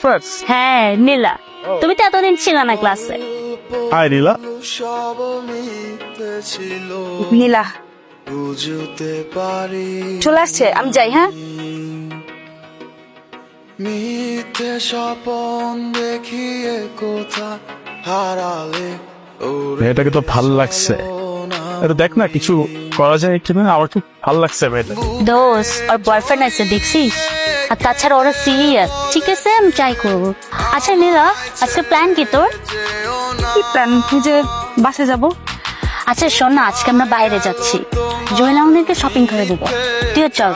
First. হ্যাঁ নীলা, তুমি তো এতদিন ছিল না ক্লাসে। হাই নীলা। নীলা চলে আসছে, আমি যাই। হ্যাঁ মিথ্যে স্বপন দেখিয়ে কোথা হারালে মেয়েটাকে তো ভাল লাগছে, এটা দেখ না কিছু করা যায় কিনা। আমার খুব ভাল লাগছে মেয়েটা। দোষ ওর বয়ফ্রেন্ড আছে দেখছিস, আর তাছাড়া ওরা সিরিয়াস। ঠিক আছে আমি ট্রাই করবো। আচ্ছা নীলা, আজকে প্ল্যান কি তোর? কি প্ল্যান? যে বাসে যাব। আচ্ছা শোন না, আজকে আমরা বাইরে যাচ্ছি, জয়েল আমাদেরকে শপিং করে দেবো, তুইও চল।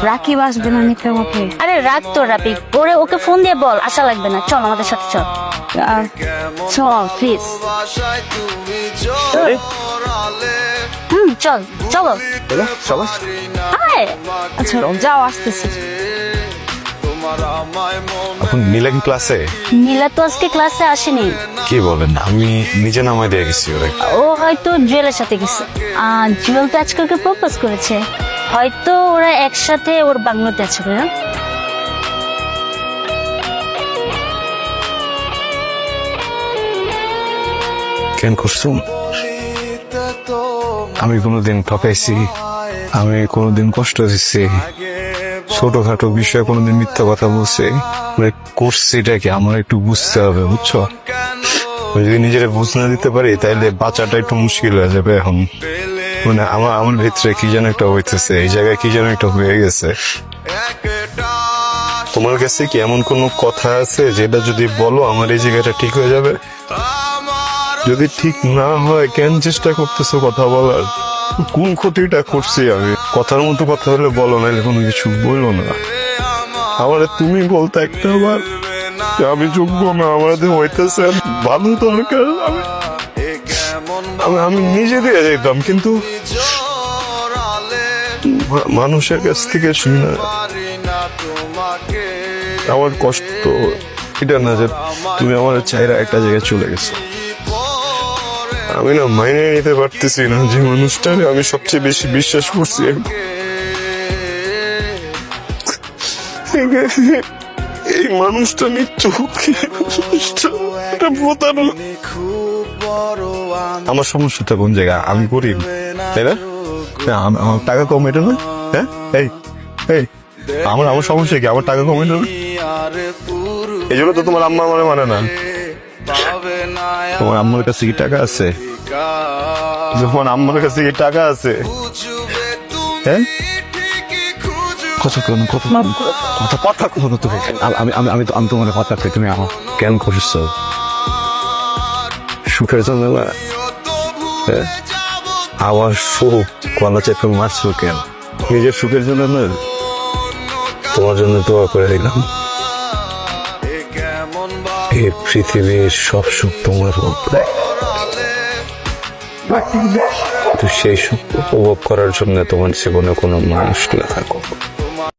রাকিব আসবে না নিতে আমাকে? আরে রাখ তোর রাপিক, ওকে ফোন দিয়ে বল আশা লাগবে না, চল আমাদের সাথে চল। চল প্লিজ। চল চলো। সবাই হায়, আচ্ছা যাও, আসতেছি। এখন নীলা কি ক্লাসে? নীলা তো আজকে ক্লাসে আসেনি। কি বলেন, আমি নিজে নামাই দিয়ে গেছি ওরে। ও হয়তো জুয়েলের সাথে গেছে। জুয়েল তো আজকে ওকে প্রপোজ করেছে, হয়তো ওরা একসাথে ওর বাংলোতে আছে। কেন করছো? আমি কোনোদিন ঠকাইছি? আমি কোনোদিন কষ্ট দিচ্ছি? ছোটখাটো বিষয়ে কোনোদিন মিথ্যা কথা বলছে? করছি এটা কি আমার একটু বুঝতে হবে, বুঝছো? যদি নিজের বুঝ না দিতে পারি তাইলে বাঁচাটা একটু মুশকিল হয়ে যাবে। এখন মানে আমার ভিতরে কি যেন একটা হইতেছে, এই জায়গায় কি যেন একটা হয়ে গেছে। তোমার কাছে কি এমন কোনো কথা আছে যেটা যদি বলো আমার এই জায়গাটা ঠিক হয়ে যাবে? যদি ঠিক না হয় কেন চেষ্টা করতেছো কথা বলার? কোন ক্ষতিটা করছি আমি? কথার মতো কথা হলে বলো, নাহলে কোনো কিছু বললো না। আমার তুমি বলতে একটা বার আমি যোগ্য না, আমাদের হইতেছে ভালো দরকার, আমি নিজে দিয়ে যেতাম, কিন্তু মানুষের কাছ থেকে শুনে আমার কষ্ট এটা না যে তুমি আমার চাইরা একটা জায়গায় চলে গেছো। আমি না মাইনে নিতে পারতেছি না যে মানুষটারে আমি সবচেয়ে বেশি বিশ্বাস করছি এই মানুষটা নিচ্ছু। আমার সমস্যাটা কোন জায়গায়? আমি গরিব, তাই না? আমার টাকা কম, এটা না? হ্যাঁ, এই আমার সমস্যা কি? আমার টাকা কম, এটা না? এই জন্য তো তোমার আম্মা আমার মানে না। তোমার আম্মার কাছে কি টাকা আছে? তোমার আম্মার কাছে কি টাকা আছে? হ্যাঁ, আমি তোমার কথা তুমি আমার কেন করছো? সুখের জন্য না? আমার সুখ কলা চেপে মারছো কেন? নিজের সুখের জন্য না, তোমার জন্য দোয়া করে দিলাম। এই পৃথিবীর সব সুখ তোমার উপরে, সেই সুখ উপভোগ করার জন্য তোমার জীবনে কোনো মানুষ না থাকুক।